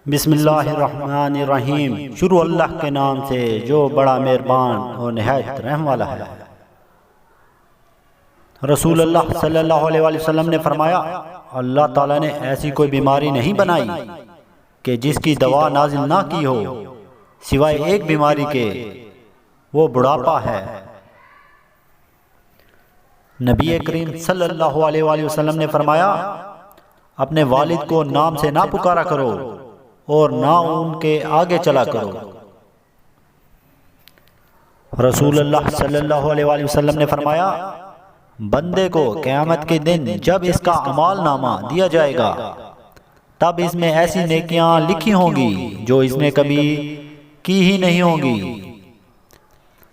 بسم اللہ الرحمن الرحیم۔ شروع اللہ کے نام سے جو بڑا مہربان اور نہایت رحم والا ہے۔ رسول اللہ صلی اللہ علیہ وسلم نے فرمایا، اللہ تعالیٰ نے ایسی کوئی بیماری نہیں بنائی کہ جس کی دوا نازل نہ کی ہو سوائے ایک بیماری کے، وہ بڑھاپا ہے۔ نبی کریم صلی اللہ علیہ وسلم نے فرمایا، اپنے والد کو نام سے نہ پکارا کرو اور نہ ان کے آگے چلا کرو۔ رسول اللہ صلی اللہ علیہ وسلم نے فرمایا، بندے کو قیامت کے دن جب اس کا اعمال نامہ دیا جائے گا تب اس میں ایسی نیکیاں لکھی ہوں گی جو اس نے کبھی کی ہی نہیں ہوں گی۔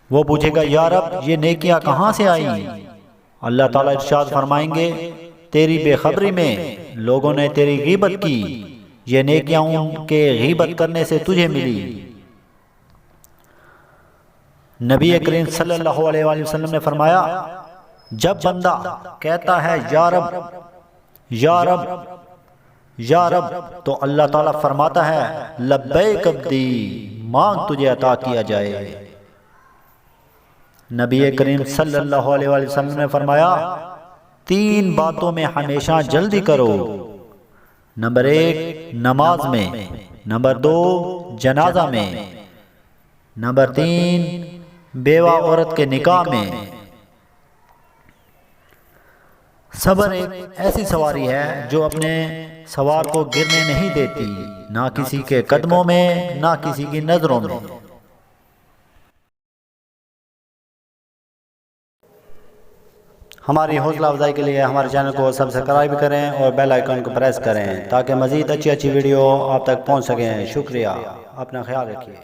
وہ پوچھے گا، یا رب یہ نیکیاں کہاں سے آئیں؟ اللہ تعالیٰ ارشاد فرمائیں گے، تیری بے خبری میں لوگوں نے تیری غیبت کی، یہ نیکیاں ان کے غیبت کرنے سے تجھے ملی۔ نبی کریم صلی اللہ علیہ وسلم نے فرمایا، جب بندہ کہتا ہے یا رب یا رب یا رب تو اللہ تعالیٰ فرماتا ہے، لبیک عبدی، مانگ تجھے عطا کیا جائے۔ نبی کریم صلی اللہ علیہ وسلم نے فرمایا، تین باتوں میں ہمیشہ جلدی کرو، نمبر 1 نماز میں، نمبر 2 جنازہ میں، نمبر 3 بیوہ عورت کے نکاح میں۔ صبر ایک ایسی سواری ہے جو اپنے سوار کو گرنے نہیں دیتی، نہ کسی کے قدموں میں نہ کسی کی نظروں میں۔ ہماری حوصلہ افزائی کے لیے ہمارے چینل کو سبسکرائب کریں اور بیل آئیکن کو پریس کریں تاکہ مزید اچھی ویڈیو آپ تک پہنچ سکیں۔ شکریہ، اپنا خیال رکھیے۔